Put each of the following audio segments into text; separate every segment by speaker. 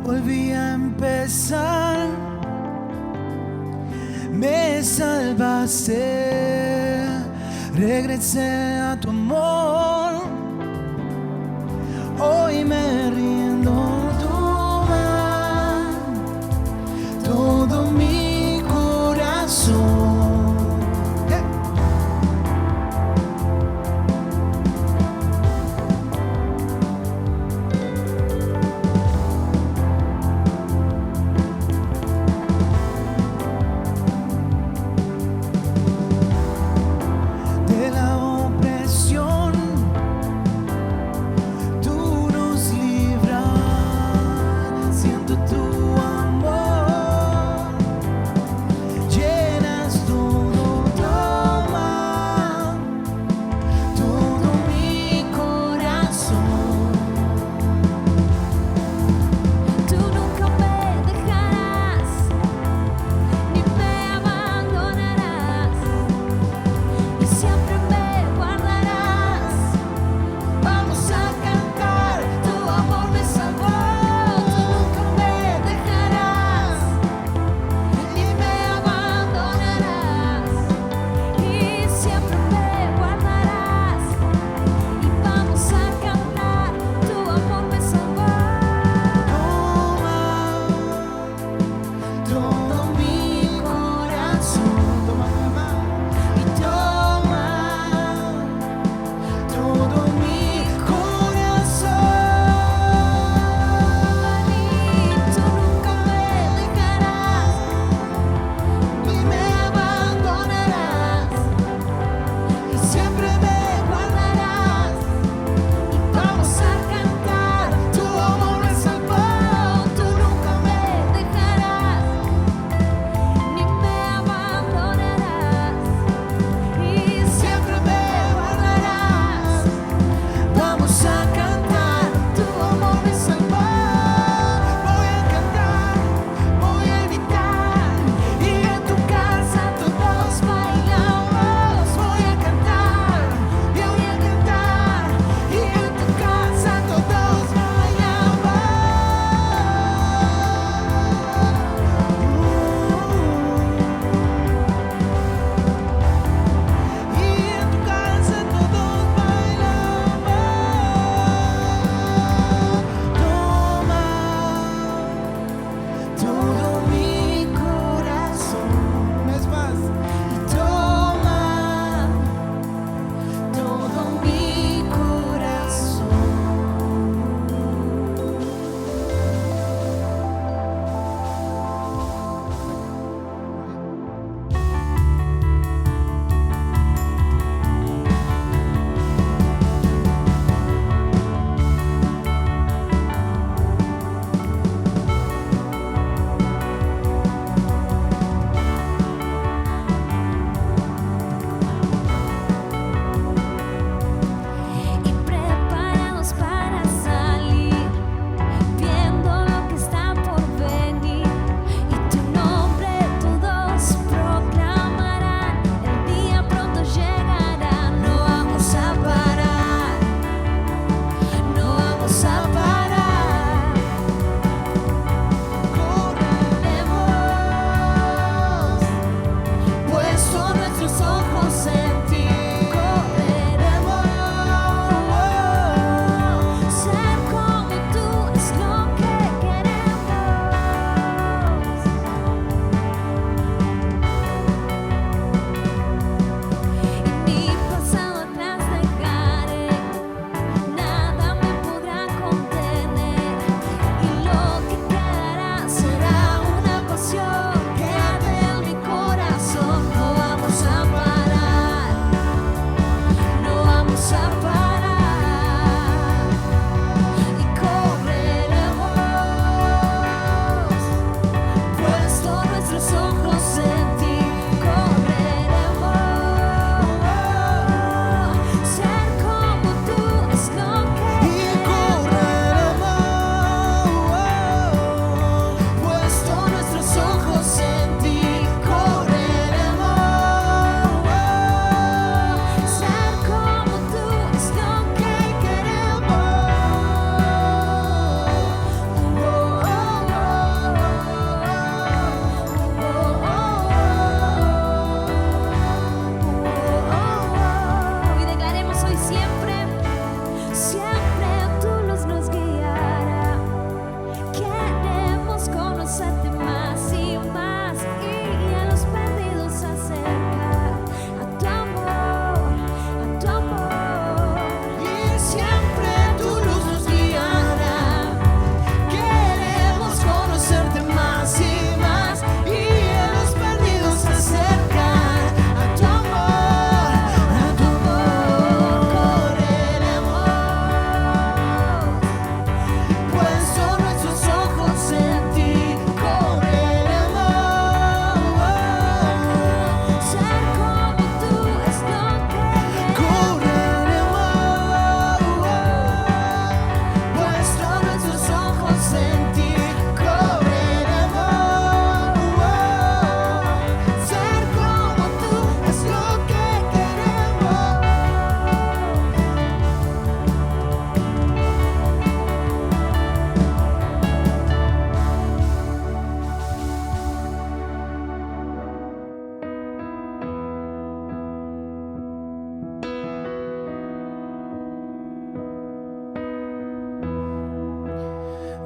Speaker 1: volví a empezar. Me salvaste, regresé a tu amor. Hoy me rindo, toma todo mi corazón. De la opresión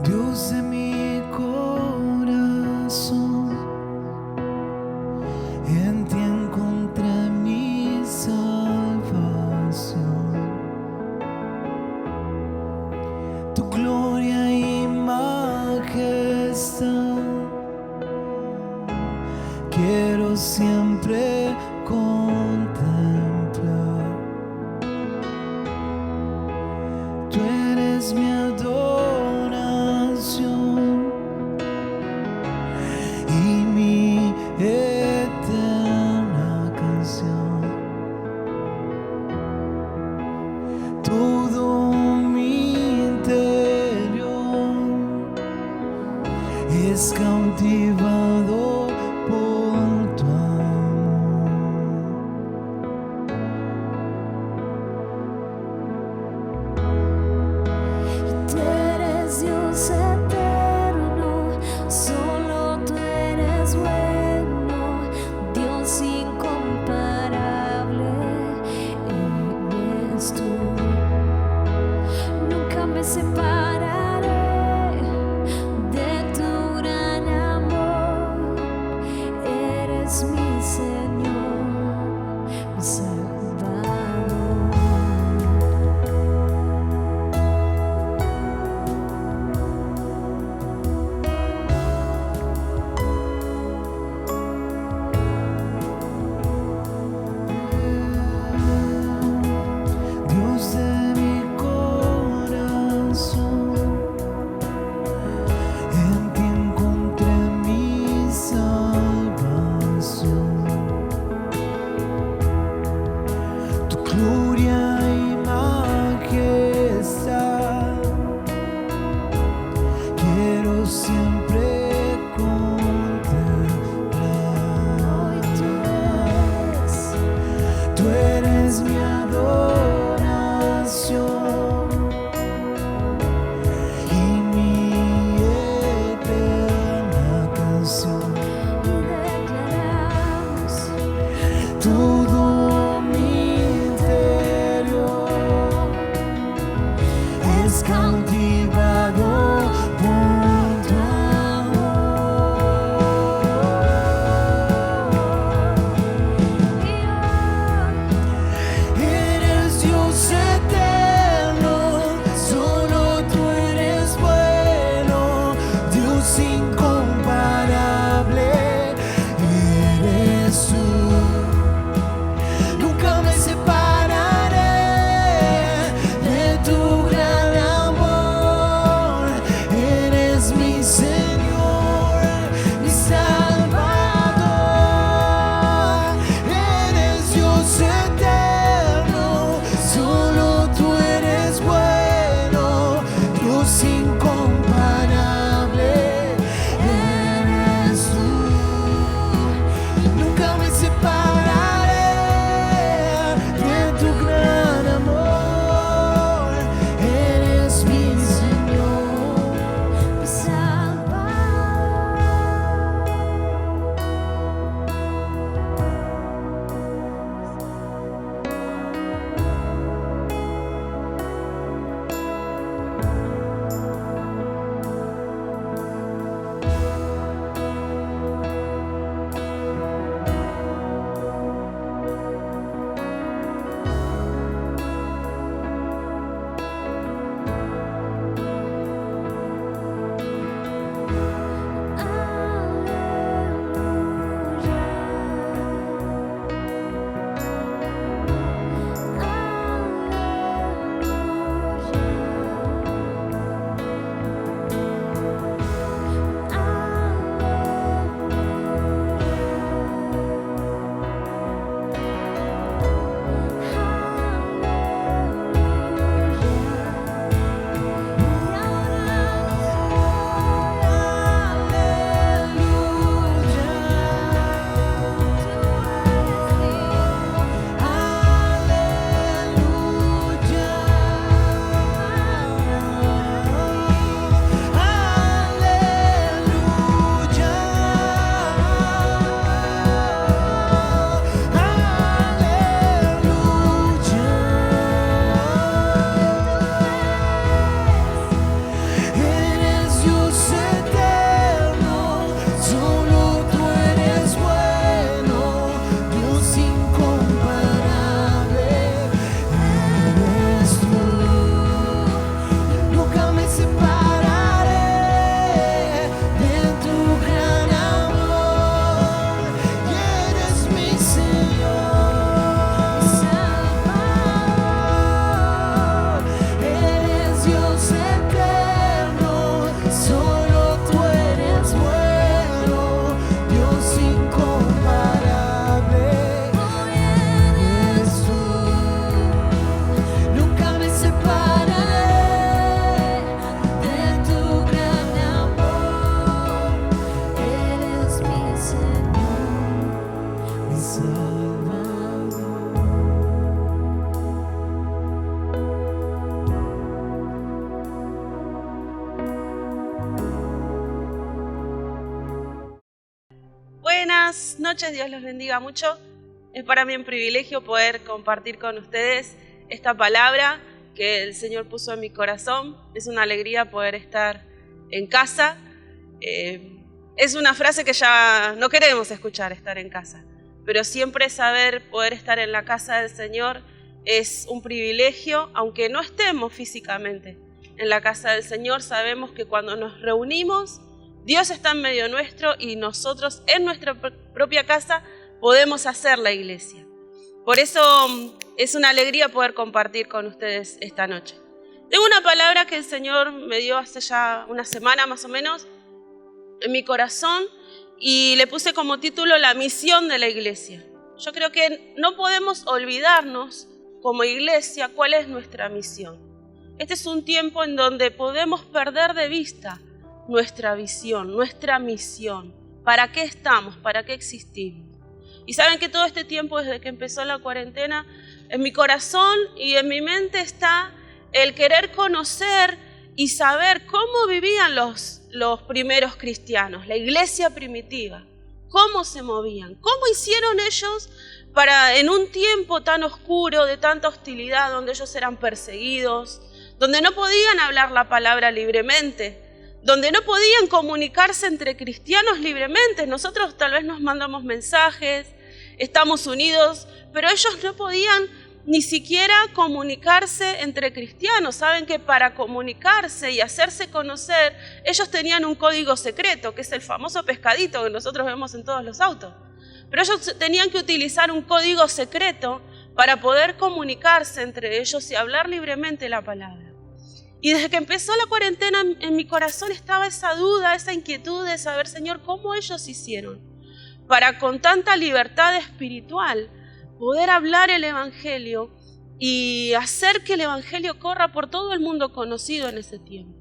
Speaker 1: Dios de mi corazón, en ti encontré mi salvación. Tu gloria y majestad quiero siempre contemplar. Tú eres mi adoración y mi eterna canción. Todo mi interior es cautivado por tu amor.
Speaker 2: Tú eres Dios eterno, solo tú eres bueno, Dios incomparable, eres tú. Nunca me separaré de tu gran amor,
Speaker 3: buenas noches, Dios los bendiga mucho. Es para mí un privilegio poder compartir con ustedes esta palabra que el Señor puso en mi corazón. Es una alegría poder estar en casa. Es una frase que ya no queremos escuchar, estar en casa, pero siempre saber poder estar en la casa del Señor es un privilegio, aunque no estemos físicamente en la casa del Señor. Sabemos que cuando nos reunimos, Dios está en medio nuestro y nosotros en nuestra propia casa podemos hacer la iglesia. Por eso es una alegría poder compartir con ustedes esta noche. Tengo una palabra que el Señor me dio hace ya una semana más o menos en mi corazón y le puse como título la misión de la iglesia. Yo creo que no podemos olvidarnos como iglesia cuál es nuestra misión. Este es un tiempo en donde podemos perder de vista nuestra visión, nuestra misión. ¿Para qué estamos? ¿Para qué existimos? Y saben que todo este tiempo, desde que empezó la cuarentena, en mi corazón y en mi mente está el querer conocer y saber cómo vivían los primeros cristianos, la iglesia primitiva, cómo se movían, cómo hicieron ellos para, en un tiempo tan oscuro, de tanta hostilidad, donde ellos eran perseguidos, donde no podían hablar la palabra libremente, donde no podían comunicarse entre cristianos libremente. Nosotros tal vez nos mandamos mensajes, estamos unidos, pero ellos no podían ni siquiera comunicarse entre cristianos. Saben que para comunicarse y hacerse conocer, ellos tenían un código secreto, que es el famoso pescadito que nosotros vemos en todos los autos. Pero ellos tenían que utilizar un código secreto para poder comunicarse entre ellos y hablar libremente la palabra. Y desde que empezó la cuarentena, en mi corazón estaba esa duda, esa inquietud de saber, Señor, cómo ellos hicieron para con tanta libertad espiritual poder hablar el Evangelio y hacer que el Evangelio corra por todo el mundo conocido en ese tiempo.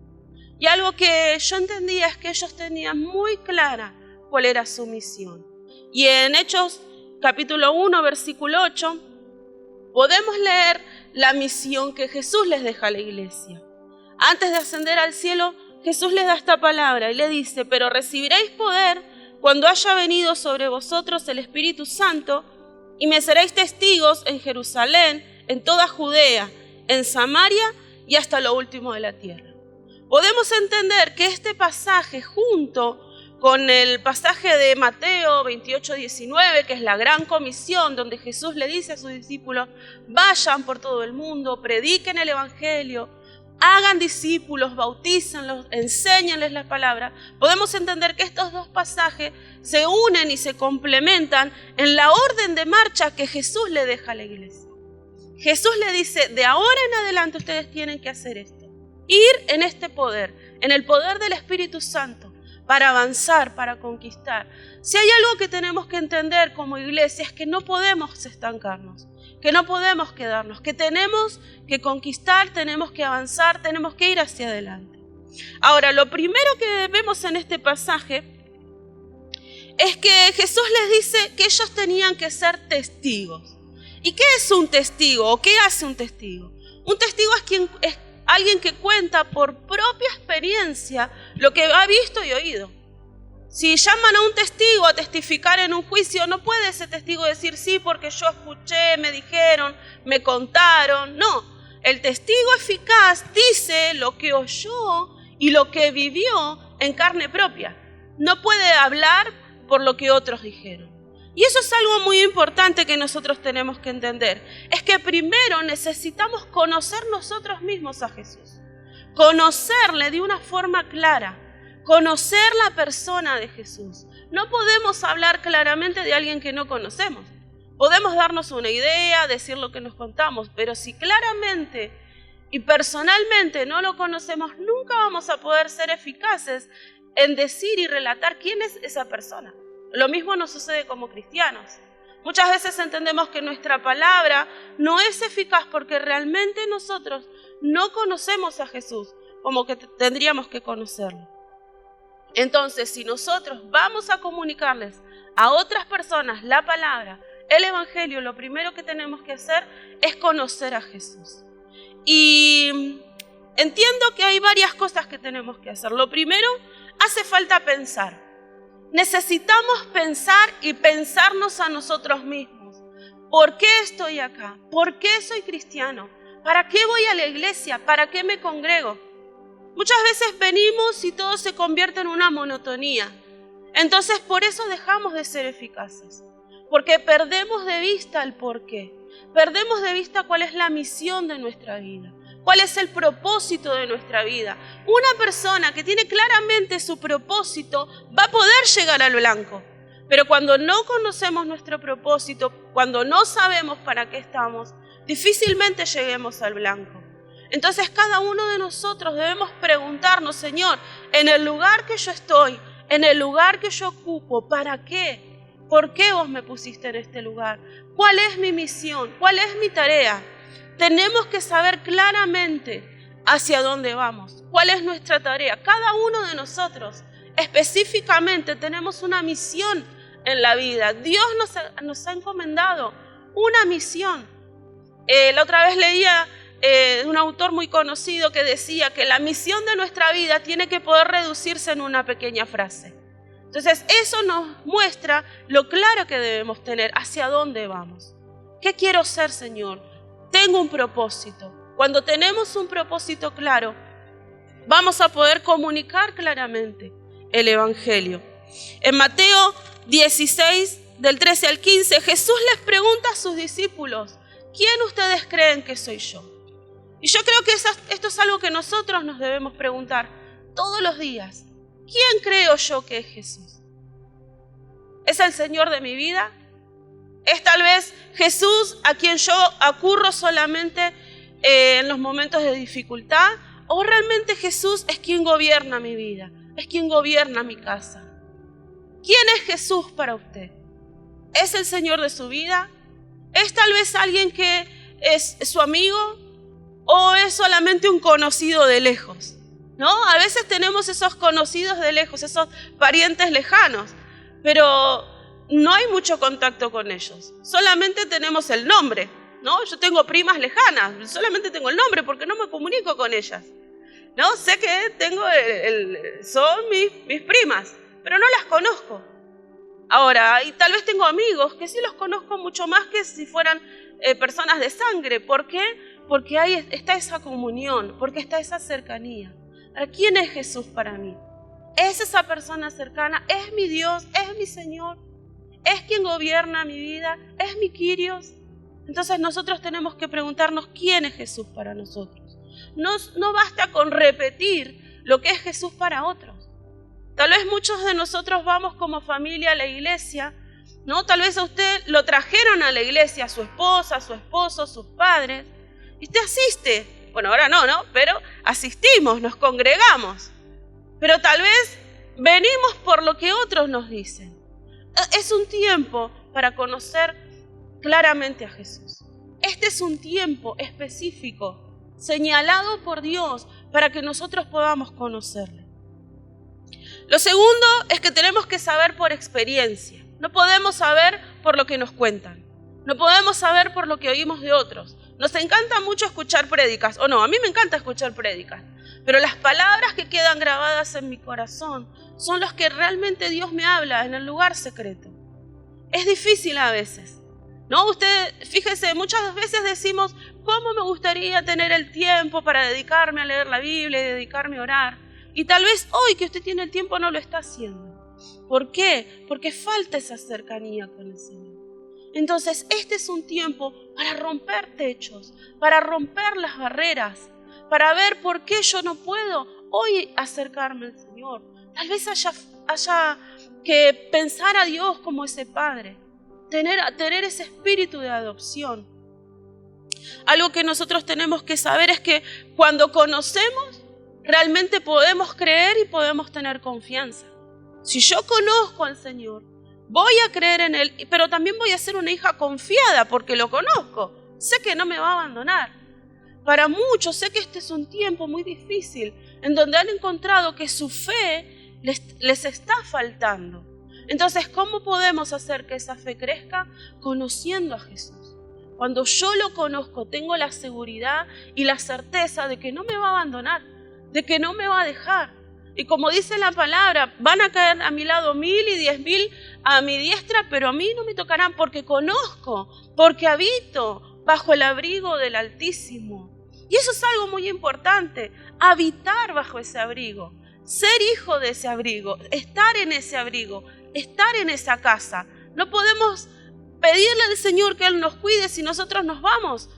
Speaker 3: Y algo que yo entendía es que ellos tenían muy clara cuál era su misión. Y en Hechos capítulo 1, versículo 8, podemos leer la misión que Jesús les deja a la iglesia. Antes de ascender al cielo, Jesús les da esta palabra y le dice: pero recibiréis poder cuando haya venido sobre vosotros el Espíritu Santo, y me seréis testigos en Jerusalén, en toda Judea, en Samaria y hasta lo último de la tierra. Podemos entender que este pasaje, junto con el pasaje de Mateo 28:19, que es la gran comisión, donde Jesús le dice a sus discípulos: vayan por todo el mundo, prediquen el Evangelio, hagan discípulos, bautícenlos, enséñenles la palabra. Podemos entender que estos dos pasajes se unen y se complementan en la orden de marcha que Jesús le deja a la iglesia. Jesús le dice: de ahora en adelante ustedes tienen que hacer esto. Ir en este poder, en el poder del Espíritu Santo, para avanzar, para conquistar. Si hay algo que tenemos que entender como iglesia es que no podemos estancarnos, que no podemos quedarnos, que tenemos que conquistar, tenemos que avanzar, tenemos que ir hacia adelante. Ahora, lo primero que vemos en este pasaje es que Jesús les dice que ellos tenían que ser testigos. ¿Y qué es un testigo o qué hace un testigo? Un testigo es alguien que cuenta por propia experiencia lo que ha visto y oído. Si llaman a un testigo a testificar en un juicio, no puede ese testigo decir sí porque yo escuché, me dijeron, me contaron. No, el testigo eficaz dice lo que oyó y lo que vivió en carne propia. No puede hablar por lo que otros dijeron. Y eso es algo muy importante que nosotros tenemos que entender. Es que primero necesitamos conocer nosotros mismos a Jesús. Conocerle de una forma clara. Conocer la persona de Jesús. No podemos hablar claramente de alguien que no conocemos. Podemos darnos una idea, decir lo que nos contamos, pero si claramente y personalmente no lo conocemos, nunca vamos a poder ser eficaces en decir y relatar quién es esa persona. Lo mismo nos sucede como cristianos. Muchas veces entendemos que nuestra palabra no es eficaz porque realmente nosotros no conocemos a Jesús como que tendríamos que conocerlo. Entonces, si nosotros vamos a comunicarles a otras personas la palabra, el Evangelio, lo primero que tenemos que hacer es conocer a Jesús. Y entiendo que hay varias cosas que tenemos que hacer. Lo primero, hace falta pensar. Necesitamos pensar y pensarnos a nosotros mismos. ¿Por qué estoy acá? ¿Por qué soy cristiano? ¿Para qué voy a la iglesia? ¿Para qué me congrego? Muchas veces venimos y todo se convierte en una monotonía. Entonces por eso dejamos de ser eficaces. Porque perdemos de vista el porqué. Perdemos de vista cuál es la misión de nuestra vida. ¿Cuál es el propósito de nuestra vida? Una persona que tiene claramente su propósito va a poder llegar al blanco. Pero cuando no conocemos nuestro propósito, cuando no sabemos para qué estamos, difícilmente lleguemos al blanco. Entonces cada uno de nosotros debemos preguntarnos, Señor, en el lugar que yo estoy, en el lugar que yo ocupo, ¿para qué? ¿Por qué vos me pusiste en este lugar? ¿Cuál es mi misión? ¿Cuál es mi tarea? Tenemos que saber claramente hacia dónde vamos. ¿Cuál es nuestra tarea? Cada uno de nosotros específicamente tenemos una misión en la vida. Dios nos ha encomendado una misión. La otra vez leía un autor muy conocido que decía que la misión de nuestra vida tiene que poder reducirse en una pequeña frase. Entonces eso nos muestra lo claro que debemos tener, hacia dónde vamos. ¿Qué quiero ser, Señor? Tengo un propósito. Cuando tenemos un propósito claro, vamos a poder comunicar claramente el Evangelio. En Mateo 16, del 13 al 15, Jesús les pregunta a sus discípulos, ¿quién ustedes creen que soy yo? Y yo creo que esto es algo que nosotros nos debemos preguntar todos los días. ¿Quién creo yo que es Jesús? ¿Es el Señor de mi vida? ¿Es tal vez Jesús a quien yo acurro solamente en los momentos de dificultad? ¿O realmente Jesús es quien gobierna mi vida? ¿Es quien gobierna mi casa? ¿Quién es Jesús para usted? ¿Es el Señor de su vida? ¿Es tal vez alguien que es su amigo? ¿O es solamente un conocido de lejos? ¿No? A veces tenemos esos conocidos de lejos, esos parientes lejanos, pero no hay mucho contacto con ellos. Solamente tenemos el nombre, ¿no? Yo tengo primas lejanas, solamente tengo el nombre porque no me comunico con ellas. ¿No? Sé que son mis primas, pero no las conozco. Ahora, y tal vez tengo amigos que sí los conozco mucho más que si fueran personas de sangre. ¿Por qué? Porque ahí está esa comunión, porque está esa cercanía. Ahora, ¿quién es Jesús para mí? ¿Es esa persona cercana? ¿Es mi Dios? ¿Es mi Señor? ¿Es quien gobierna mi vida? ¿Es mi Kyrios? Entonces nosotros tenemos que preguntarnos quién es Jesús para nosotros. No basta con repetir lo que es Jesús para otros. Tal vez muchos de nosotros vamos como familia a la iglesia, ¿no? Tal vez a usted lo trajeron a la iglesia, a su esposa, a su esposo, a sus padres, y usted asiste. Bueno, ahora no, pero asistimos, nos congregamos. Pero tal vez venimos por lo que otros nos dicen. Es un tiempo para conocer claramente a Jesús. Este es un tiempo específico, señalado por Dios para que nosotros podamos conocerle. Lo segundo es que tenemos que saber por experiencia. No podemos saber por lo que nos cuentan. No podemos saber por lo que oímos de otros. Nos encanta mucho escuchar prédicas, o no, a mí me encanta escuchar prédicas, pero las palabras que quedan grabadas en mi corazón son las que realmente Dios me habla en el lugar secreto. Es difícil a veces, ¿no? Usted, fíjese, muchas veces decimos, ¿cómo me gustaría tener el tiempo para dedicarme a leer la Biblia y dedicarme a orar? Y tal vez hoy que usted tiene el tiempo no lo está haciendo. ¿Por qué? Porque falta esa cercanía con el Señor. Entonces, este es un tiempo para romper techos, para romper las barreras, para ver por qué yo no puedo hoy acercarme al Señor. Tal vez haya que pensar a Dios como ese Padre, tener ese espíritu de adopción. Algo que nosotros tenemos que saber es que cuando conocemos, realmente podemos creer y podemos tener confianza. Si yo conozco al Señor, voy a creer en Él, pero también voy a ser una hija confiada porque lo conozco. Sé que no me va a abandonar. Para muchos sé que este es un tiempo muy difícil en donde han encontrado que su fe les está faltando. Entonces, ¿cómo podemos hacer que esa fe crezca? Conociendo a Jesús. Cuando yo lo conozco, tengo la seguridad y la certeza de que no me va a abandonar, de que no me va a dejar. Y como dice la palabra, van a caer a mi lado 1000 y 10.000 a mi diestra, pero a mí no me tocarán porque conozco, porque habito bajo el abrigo del Altísimo. Y eso es algo muy importante, habitar bajo ese abrigo, ser hijo de ese abrigo, estar en ese abrigo, estar en esa casa. No podemos pedirle al Señor que Él nos cuide si nosotros nos vamos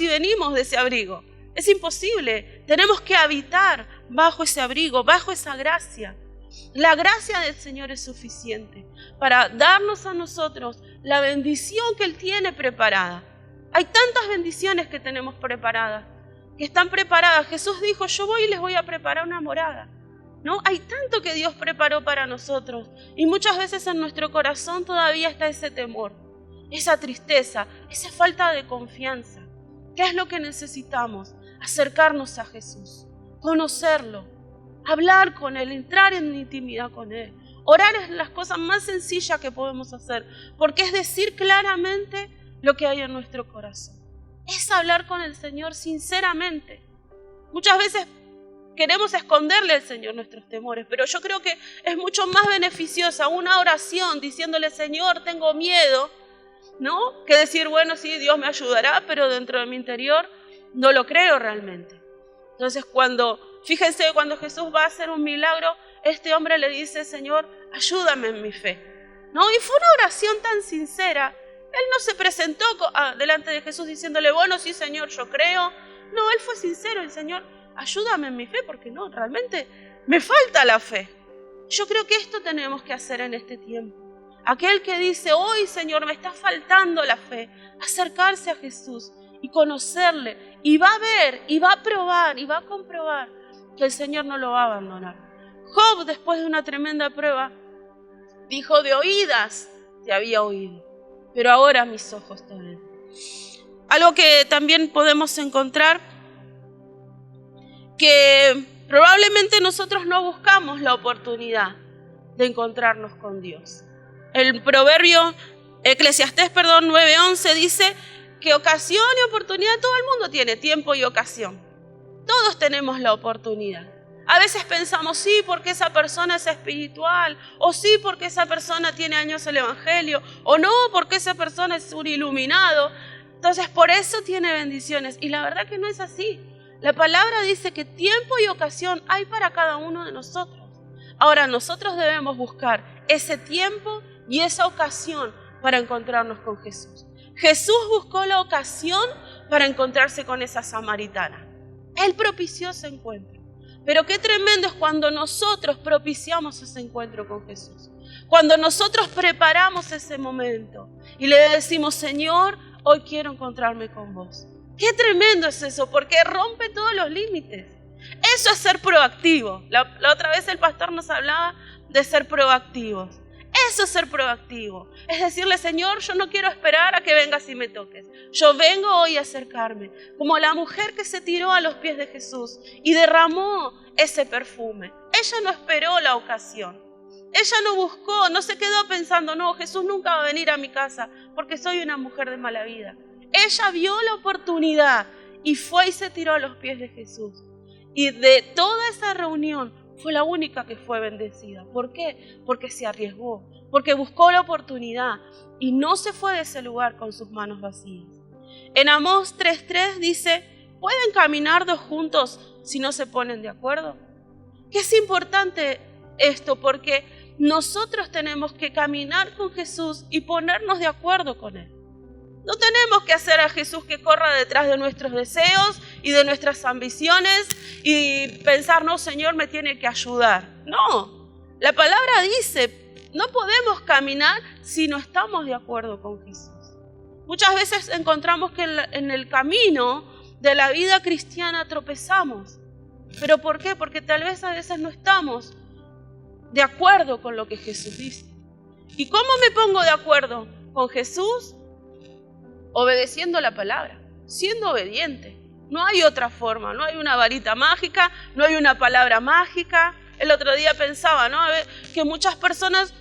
Speaker 3: y venimos de ese abrigo. Es imposible, tenemos que habitar bajo ese abrigo, bajo esa gracia. La gracia del Señor es suficiente para darnos a nosotros la bendición que Él tiene preparada. Hay tantas bendiciones que tenemos preparadas, que están preparadas. Jesús dijo, yo voy y les voy a preparar una morada. ¿No? Hay tanto que Dios preparó para nosotros y muchas veces en nuestro corazón todavía está ese temor, esa tristeza, esa falta de confianza. ¿Qué es lo que necesitamos? Acercarnos a Jesús, conocerlo, hablar con Él, entrar en intimidad con Él. Orar es las cosas más sencillas que podemos hacer, porque es decir claramente lo que hay en nuestro corazón. Es hablar con el Señor sinceramente. Muchas veces queremos esconderle al Señor nuestros temores, pero yo creo que es mucho más beneficiosa una oración diciéndole, Señor, tengo miedo, ¿no? Que decir, bueno, sí, Dios me ayudará, pero dentro de mi interior no lo creo realmente. Entonces, fíjense, cuando Jesús va a hacer un milagro, este hombre le dice, Señor, ayúdame en mi fe, ¿no? Y fue una oración tan sincera. Él no se presentó delante de Jesús diciéndole, bueno, sí, Señor, yo creo. No, él fue sincero, el Señor, ayúdame en mi fe, porque no, realmente me falta la fe. Yo creo que esto tenemos que hacer en este tiempo. Aquel que dice, hoy, Señor, me está faltando la fe, acercarse a Jesús y conocerle, y va a ver, y va a probar, y va a comprobar que el Señor no lo va a abandonar. Job, después de una tremenda prueba, dijo, de oídas te había oído, pero ahora mis ojos te ven. Algo que también podemos encontrar, que probablemente nosotros no buscamos la oportunidad de encontrarnos con Dios. El proverbio Eclesiastés 9:11 dice que ocasión y oportunidad todo el mundo tiene, tiempo y ocasión. Todos tenemos la oportunidad. A veces pensamos, sí, porque esa persona es espiritual, o sí, porque esa persona tiene años el evangelio, o no, porque esa persona es un iluminado. Entonces, por eso tiene bendiciones. Y la verdad que no es así. La palabra dice que tiempo y ocasión hay para cada uno de nosotros. Ahora, nosotros debemos buscar ese tiempo y esa ocasión para encontrarnos con Jesús. Jesús buscó la ocasión para encontrarse con esa samaritana. Él propició ese encuentro. Pero qué tremendo es cuando nosotros propiciamos ese encuentro con Jesús. Cuando nosotros preparamos ese momento y le decimos, Señor, hoy quiero encontrarme con vos. Qué tremendo es eso, porque rompe todos los límites. Eso es ser proactivo. La otra vez el pastor nos hablaba de ser proactivos. Eso es ser proactivo. Es decirle, Señor, yo no quiero esperar a que vengas y me toques. Yo vengo hoy a acercarme. Como la mujer que se tiró a los pies de Jesús y derramó ese perfume. Ella no esperó la ocasión. Ella no buscó, no se quedó pensando, no, Jesús nunca va a venir a mi casa porque soy una mujer de mala vida. Ella vio la oportunidad y fue y se tiró a los pies de Jesús. Y de toda esa reunión fue la única que fue bendecida. ¿Por qué? Porque se arriesgó, porque buscó la oportunidad y no se fue de ese lugar con sus manos vacías. En Amós 3:3 dice, ¿pueden caminar dos juntos si no se ponen de acuerdo? Que es importante esto porque nosotros tenemos que caminar con Jesús y ponernos de acuerdo con Él. No tenemos que hacer a Jesús que corra detrás de nuestros deseos y de nuestras ambiciones y pensar, no, Señor, me tiene que ayudar. No, la palabra dice, no podemos caminar si no estamos de acuerdo con Jesús. Muchas veces encontramos que en el camino de la vida cristiana tropezamos. ¿Pero por qué? Porque tal vez a veces no estamos de acuerdo con lo que Jesús dice. ¿Y cómo me pongo de acuerdo con Jesús? Obedeciendo la palabra, siendo obediente. No hay otra forma, no hay una varita mágica, no hay una palabra mágica. El otro día pensaba, ¿no? Que muchas personas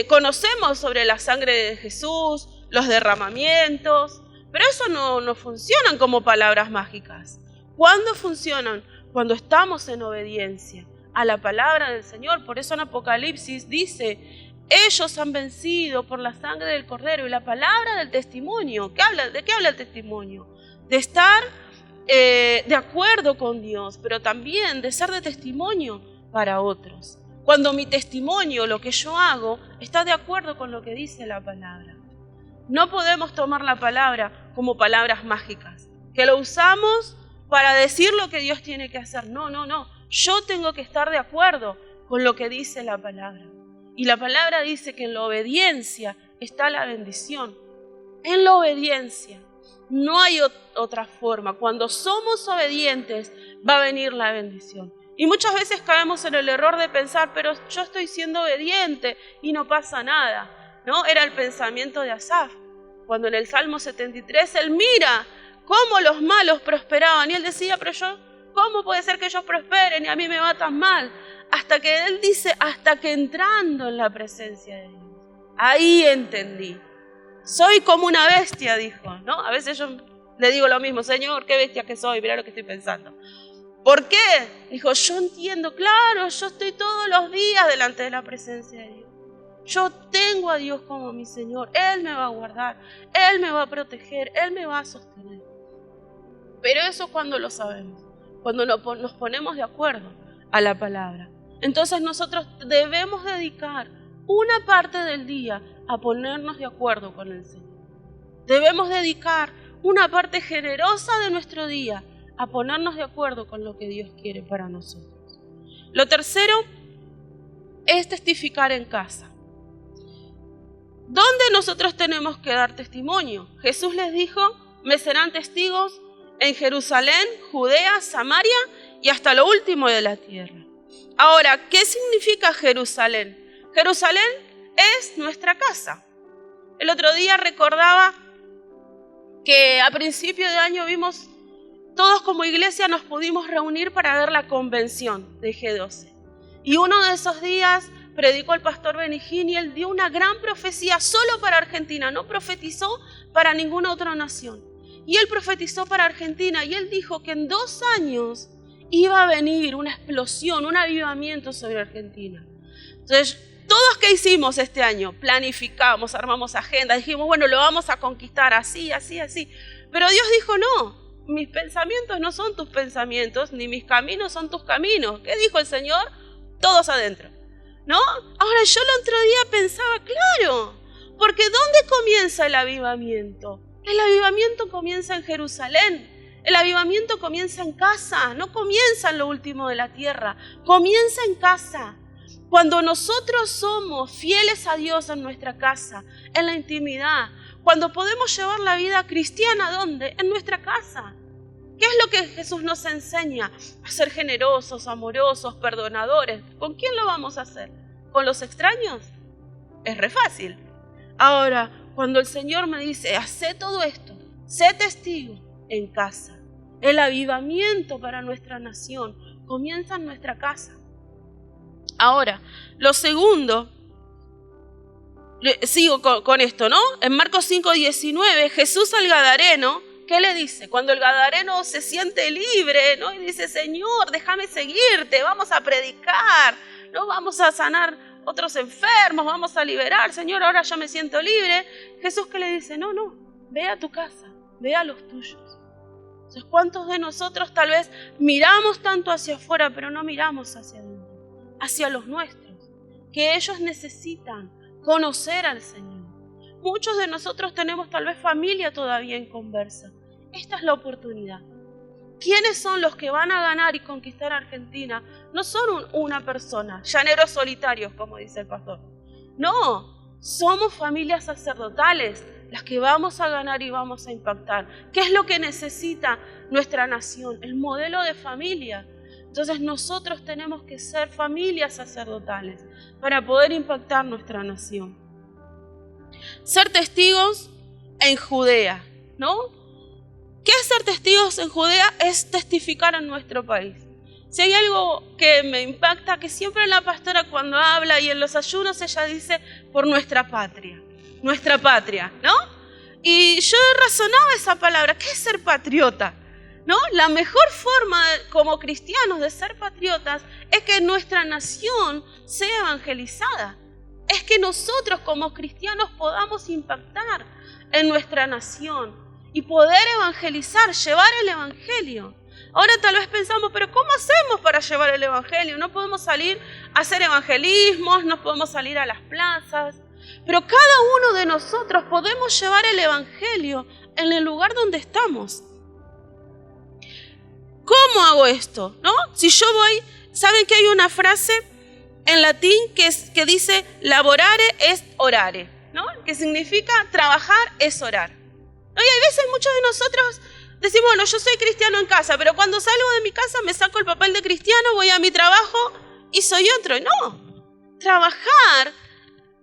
Speaker 3: conocemos sobre la sangre de Jesús, los derramamientos, pero eso no funcionan como palabras mágicas. ¿Cuándo funcionan? Cuando estamos en obediencia a la palabra del Señor. Por eso en Apocalipsis dice, ellos han vencido por la sangre del Cordero y la palabra del testimonio. ¿De qué habla el testimonio? De estar de acuerdo con Dios, pero también de ser de testimonio para otros. Cuando mi testimonio, lo que yo hago, está de acuerdo con lo que dice la palabra. No podemos tomar la palabra como palabras mágicas, que lo usamos para decir lo que Dios tiene que hacer. No. Yo tengo que estar de acuerdo con lo que dice la palabra. Y la palabra dice que en la obediencia está la bendición. En la obediencia. No hay otra forma. Cuando somos obedientes va a venir la bendición. Y muchas veces caemos en el error de pensar, pero yo estoy siendo obediente y no pasa nada, ¿no? Era el pensamiento de Asaf. Cuando en el Salmo 73 él mira cómo los malos prosperaban y él decía, pero yo, ¿cómo puede ser que ellos prosperen y a mí me va tan mal? Hasta que él dice, hasta que entrando en la presencia de Dios. Ahí entendí. Soy como una bestia, dijo, ¿no? A veces yo le digo lo mismo, Señor, qué bestia que soy, mirá lo que estoy pensando. ¿Por qué? Dijo, yo entiendo, claro, yo estoy todos los días delante de la presencia de Dios. Yo tengo a Dios como mi Señor, Él me va a guardar, Él me va a proteger, Él me va a sostener. Pero eso es cuando lo sabemos, cuando nos ponemos de acuerdo a la palabra. Entonces nosotros debemos dedicar una parte del día a ponernos de acuerdo con el Señor. Debemos dedicar una parte generosa de nuestro día a ponernos de acuerdo con lo que Dios quiere para nosotros. Lo tercero es testificar en casa. ¿Dónde nosotros tenemos que dar testimonio? Jesús les dijo, me serán testigos en Jerusalén, Judea, Samaria y hasta lo último de la tierra. Ahora, ¿qué significa Jerusalén? Jerusalén es nuestra casa. El otro día recordaba que a principio de año todos como iglesia nos pudimos reunir para ver la convención de G12. Y uno de esos días predicó el pastor Benigini y él dio una gran profecía solo para Argentina, no profetizó para ninguna otra nación. Y él profetizó para Argentina y él dijo que en 2 años iba a venir una explosión, un avivamiento sobre Argentina. Entonces, todos que hicimos este año, planificamos, armamos agenda, dijimos, bueno, lo vamos a conquistar así. Pero Dios dijo, no, mis pensamientos no son tus pensamientos, ni mis caminos son tus caminos. ¿Qué dijo el Señor? Todos adentro, ¿no? Ahora yo el otro día pensaba, claro, porque ¿dónde comienza el avivamiento? El avivamiento comienza en Jerusalén. El avivamiento comienza en casa, no comienza en lo último de la tierra, comienza en casa. Cuando nosotros somos fieles a Dios en nuestra casa, en la intimidad, cuando podemos llevar la vida cristiana, ¿dónde? En nuestra casa. ¿Qué es lo que Jesús nos enseña? A ser generosos, amorosos, perdonadores. ¿Con quién lo vamos a hacer? ¿Con los extraños? Es re fácil. Ahora, cuando el Señor me dice, hacé todo esto, sé testigo en casa. El avivamiento para nuestra nación comienza en nuestra casa. Ahora, lo segundo, sigo con esto, ¿no? En Marcos 5:19, Jesús al Gadareno, ¿qué le dice? Cuando el Gadareno se siente libre, ¿no? Y dice, Señor, déjame seguirte, vamos a predicar, ¿no? Vamos a sanar otros enfermos, vamos a liberar, Señor, ahora ya me siento libre. Jesús, ¿qué le dice? No, ve a tu casa, ve a los tuyos. Entonces, ¿cuántos de nosotros tal vez miramos tanto hacia afuera, pero no miramos hacia adentro? Hacia los nuestros, que ellos necesitan conocer al Señor. Muchos de nosotros tenemos tal vez familia todavía en conversa. Esta es la oportunidad. ¿Quiénes son los que van a ganar y conquistar Argentina? No son una persona, llaneros solitarios, como dice el pastor. No, somos familias sacerdotales, las que vamos a ganar y vamos a impactar. ¿Qué es lo que necesita nuestra nación? El modelo de familia. Entonces nosotros tenemos que ser familias sacerdotales para poder impactar nuestra nación. Ser testigos en Judea, ¿no? ¿Qué es ser testigos en Judea? Es testificar en nuestro país. Si hay algo que me impacta, que siempre la pastora cuando habla y en los ayunos ella dice por nuestra patria, ¿no? Y yo razonaba esa palabra, ¿qué es ser patriota? ¿no? La mejor forma como cristianos de ser patriotas es que nuestra nación sea evangelizada. Es que nosotros como cristianos podamos impactar en nuestra nación y poder evangelizar, llevar el evangelio. Ahora tal vez pensamos, pero ¿cómo hacemos para llevar el evangelio? No podemos salir a hacer evangelismos, no podemos salir a las plazas, pero cada uno de nosotros podemos llevar el evangelio en el lugar donde estamos. ¿Cómo hago esto? ¿No? Si yo voy, ¿saben que hay una frase en latín que dice laborare est orare, ¿no? Que significa trabajar es orar. ¿No? Y hay veces muchos de nosotros decimos, bueno, yo soy cristiano en casa, pero cuando salgo de mi casa me saco el papel de cristiano, voy a mi trabajo y soy otro. No, trabajar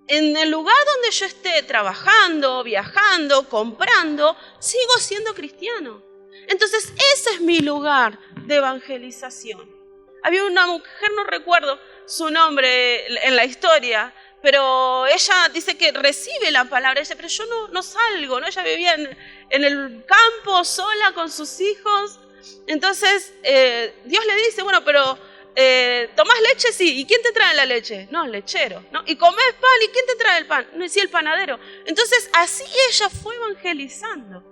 Speaker 3: en el lugar donde yo esté trabajando, viajando, comprando, sigo siendo cristiano. Entonces ese es mi lugar de evangelización. Había una mujer, no recuerdo su nombre en la historia, pero ella dice que recibe la palabra, dice, pero yo no salgo, ¿no? Ella vivía en el campo sola con sus hijos. Entonces Dios le dice, bueno, pero ¿tomás leche? Sí. ¿Y quién te trae la leche? No, el lechero, ¿no? ¿Y comés pan? ¿Y quién te trae el pan? No, sí, el panadero. Entonces así ella fue evangelizando,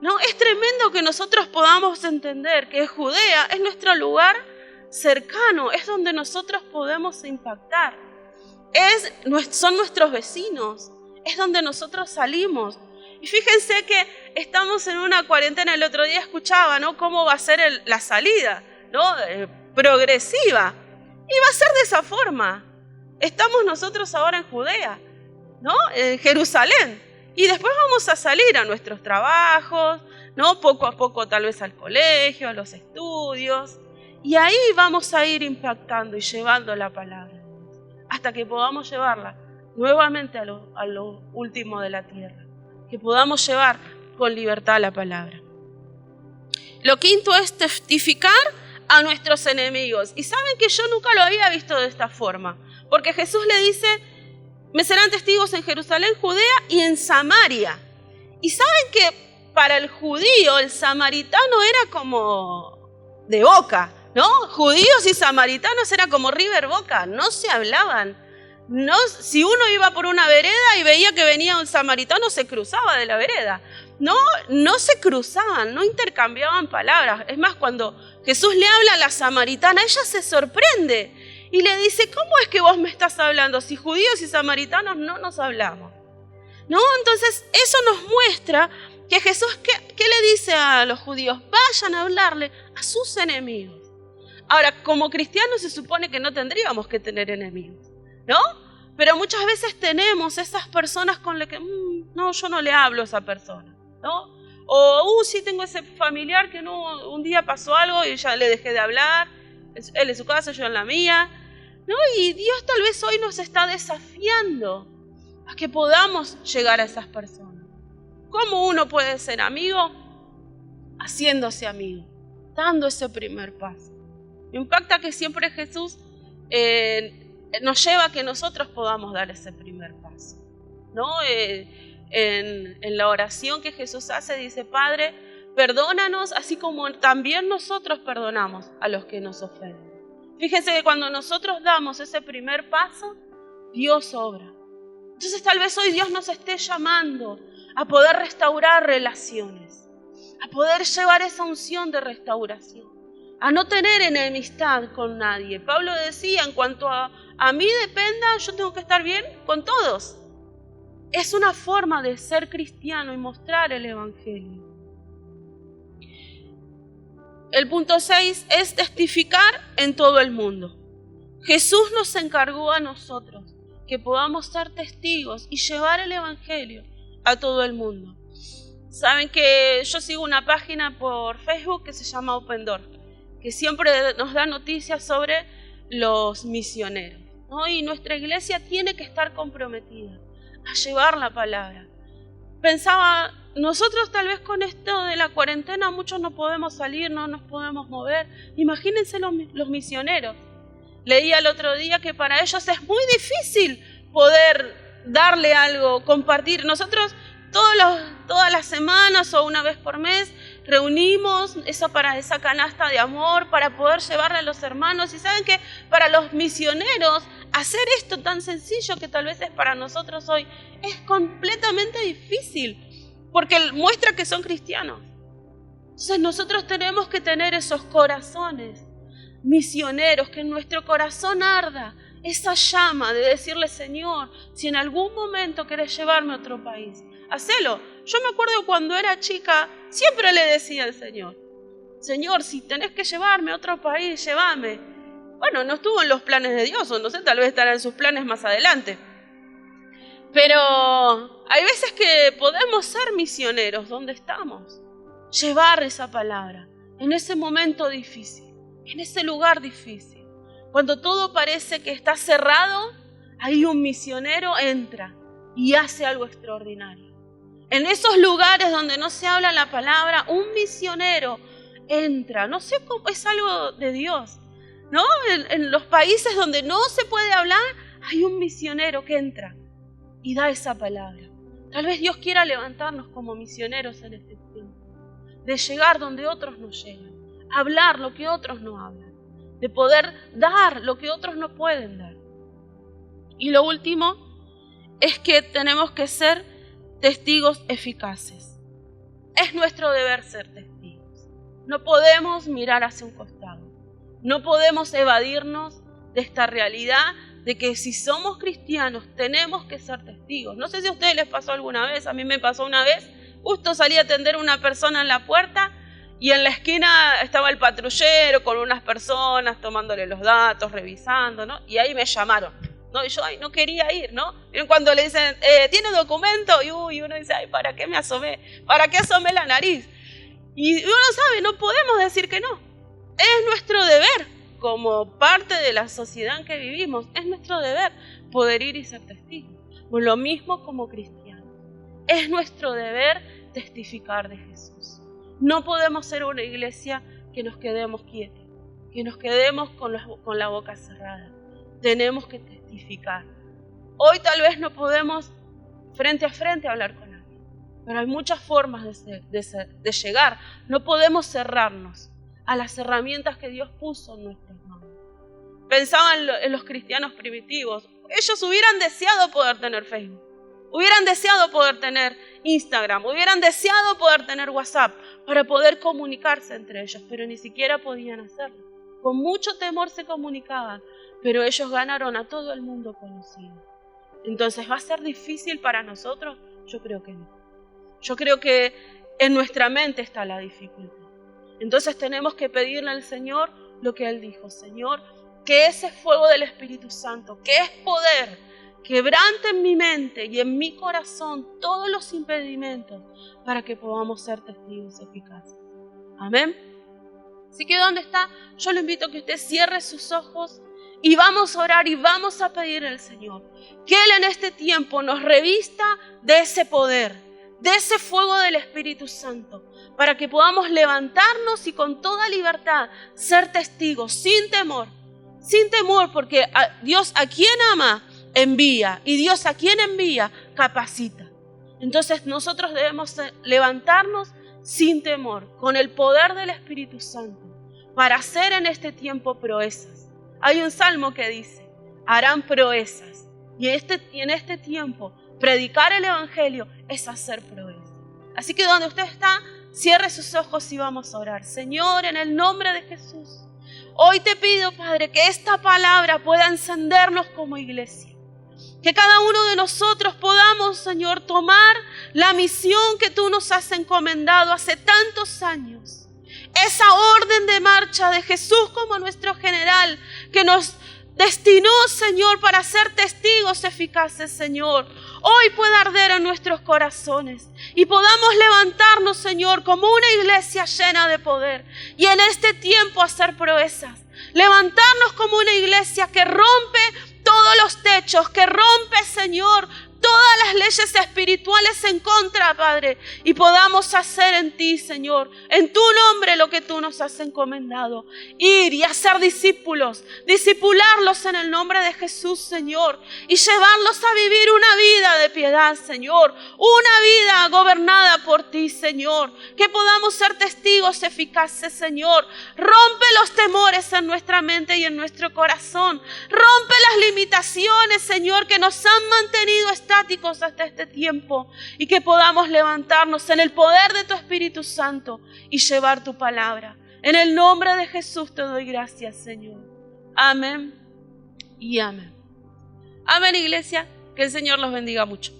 Speaker 3: ¿no? Es tremendo que nosotros podamos entender que Judea es nuestro lugar cercano, es donde nosotros podemos impactar. Son nuestros vecinos, es donde nosotros salimos. Y fíjense que estamos en una cuarentena, el otro día escuchaba, ¿no? Cómo va a ser la salida, ¿no? Progresiva. Y va a ser de esa forma. Estamos nosotros ahora en Judea, ¿no? En Jerusalén. Y después vamos a salir a nuestros trabajos, ¿no? Poco a poco tal vez al colegio, a los estudios. Y ahí vamos a ir impactando y llevando la palabra, hasta que podamos llevarla nuevamente a lo último de la tierra, que podamos llevar con libertad la palabra. Lo quinto es testificar a nuestros enemigos. Y saben que yo nunca lo había visto de esta forma, porque Jesús le dice, me serán testigos en Jerusalén, Judea y en Samaria. Y saben que para el judío, el samaritano era como de Boca, ¿no? Judíos y samaritanos era como River Boca, no se hablaban. No, si uno iba por una vereda y veía que venía un samaritano, se cruzaba de la vereda. No se cruzaban, no intercambiaban palabras. Es más, cuando Jesús le habla a la samaritana, ella se sorprende y le dice, ¿cómo es que vos me estás hablando si judíos y samaritanos no nos hablamos? ¿No? Entonces eso nos muestra que Jesús, ¿qué le dice a los judíos? Vayan a hablarle a sus enemigos. Ahora, como cristianos se supone que no tendríamos que tener enemigos, ¿no? Pero muchas veces tenemos esas personas con las que, no, yo no le hablo a esa persona, ¿no? O, sí tengo ese familiar que no, un día pasó algo y ya le dejé de hablar, él en su casa, yo en la mía, ¿no? Y Dios tal vez hoy nos está desafiando a que podamos llegar a esas personas. ¿Cómo uno puede ser amigo? Haciéndose amigo, dando ese primer paso. Me impacta que siempre Jesús nos lleva a que nosotros podamos dar ese primer paso, ¿no? En la oración que Jesús hace dice, Padre, perdónanos así como también nosotros perdonamos a los que nos ofenden. Fíjense que cuando nosotros damos ese primer paso, Dios obra. Entonces tal vez hoy Dios nos esté llamando a poder restaurar relaciones, a poder llevar esa unción de restauración, a no tener enemistad con nadie. Pablo decía, en cuanto a mí dependa, yo tengo que estar bien con todos. Es una forma de ser cristiano y mostrar el evangelio. El punto 6 es testificar en todo el mundo. Jesús nos encargó a nosotros que podamos ser testigos y llevar el evangelio a todo el mundo. Saben que yo sigo una página por Facebook que se llama Open Door, que siempre nos da noticias sobre los misioneros, ¿no? Y nuestra iglesia tiene que estar comprometida a llevar la palabra. Pensaba, nosotros tal vez con esto de la cuarentena muchos no podemos salir, no nos podemos mover. Imagínense los misioneros. Leía el otro día que para ellos es muy difícil poder darle algo, compartir. Nosotros todas las semanas o una vez por mes reunimos esa canasta de amor para poder llevarle a los hermanos. Y saben que para los misioneros hacer esto tan sencillo que tal vez es para nosotros hoy es completamente difícil, porque muestra que son cristianos. Entonces nosotros tenemos que tener esos corazones misioneros, que en nuestro corazón arda esa llama de decirle: Señor, si en algún momento querés llevarme a otro país, hacelo. Yo me acuerdo cuando era chica, siempre le decía al Señor: Señor, si tenés que llevarme a otro país, llévame. Bueno, no estuvo en los planes de Dios, o no sé, tal vez estará en sus planes más adelante. Pero hay veces que podemos ser misioneros donde estamos, llevar esa palabra en ese momento difícil, en ese lugar difícil. Cuando todo parece que está cerrado, ahí un misionero entra y hace algo extraordinario. En esos lugares donde no se habla la palabra, un misionero entra. No sé cómo, es algo de Dios, ¿no? En los países donde no se puede hablar, hay un misionero que entra y da esa palabra. Tal vez Dios quiera levantarnos como misioneros en este tiempo, de llegar donde otros no llegan, hablar lo que otros no hablan, de poder dar lo que otros no pueden dar. Y lo último es que tenemos que ser testigos eficaces. Es nuestro deber ser testigos. No podemos mirar hacia un costado. No podemos evadirnos de esta realidad de que si somos cristianos tenemos que ser testigos. No sé si a ustedes les pasó alguna vez, a mí me pasó una vez. Justo salí a atender a una persona en la puerta y en la esquina estaba el patrullero con unas personas tomándole los datos, revisando, ¿no? Y ahí me llamaron, ¿no? Y yo no quería ir, ¿no? Y cuando le dicen, ¿tiene documento? Y uno dice, ay, ¿para qué me asomé? ¿Para qué asomé la nariz? Y uno sabe, no podemos decir que no. Es nuestro deber, como parte de la sociedad en que vivimos, es nuestro deber poder ir y ser testigos. Pues lo mismo como cristianos. Es nuestro deber testificar de Jesús. No podemos ser una iglesia que nos quedemos quietos, que nos quedemos con la boca cerrada. Tenemos que testificar. Hoy tal vez no podemos frente a frente hablar con alguien, pero hay muchas formas de llegar. No podemos cerrarnos a las herramientas que Dios puso en nuestras manos. Pensaba en los cristianos primitivos. Ellos hubieran deseado poder tener Facebook. Hubieran deseado poder tener Instagram, hubieran deseado poder tener WhatsApp para poder comunicarse entre ellos, pero ni siquiera podían hacerlo. Con mucho temor se comunicaban, pero ellos ganaron a todo el mundo conocido. Entonces, ¿va a ser difícil para nosotros? Yo creo que no. Yo creo que en nuestra mente está la dificultad. Entonces tenemos que pedirle al Señor lo que Él dijo. Señor, que ese fuego del Espíritu Santo, que es poder, quebrante en mi mente y en mi corazón todos los impedimentos para que podamos ser testigos eficaces. Amén. Así que ¿dónde está? Yo le invito a que usted cierre sus ojos y vamos a orar y vamos a pedir al Señor que Él en este tiempo nos revista de ese poder, de ese fuego del Espíritu Santo, para que podamos levantarnos y con toda libertad ser testigos, sin temor, porque Dios a quien ama, envía, y Dios a quien envía, capacita. Entonces nosotros debemos levantarnos sin temor, con el poder del Espíritu Santo, para hacer en este tiempo proezas. Hay un salmo que dice, harán proezas, y en este tiempo, predicar el Evangelio es hacer proezas. Así que donde usted está, cierre sus ojos y vamos a orar. Señor, en el nombre de Jesús, hoy te pido, Padre, que esta palabra pueda encendernos como iglesia. Que cada uno de nosotros podamos, Señor, tomar la misión que tú nos has encomendado hace tantos años. Esa orden de marcha de Jesús como nuestro general que nos destinó, Señor, para ser testigos eficaces, Señor. Hoy pueda arder en nuestros corazones y podamos levantarnos, Señor, como una iglesia llena de poder y en este tiempo hacer proezas. Levantarnos como una iglesia que rompe todos los techos, que rompe, Señor, todas las leyes espirituales en contra, Padre, y podamos hacer en ti, Señor, en tu nombre lo que tú nos has encomendado. Ir y hacer discípulos, discipularlos en el nombre de Jesús, Señor, y llevarlos a vivir una vida de piedad, Señor, una vida gobernada por ti, Señor, que podamos ser testigos eficaces, Señor. Rompe los temores en nuestra mente y en nuestro corazón. Rompe las limitaciones, Señor, que nos han mantenido estáticos hasta este tiempo, y que podamos levantarnos en el poder de tu Espíritu Santo y llevar tu palabra. En el nombre de Jesús te doy gracias, Señor. Amén y amén. Amén, iglesia. Que el Señor los bendiga mucho.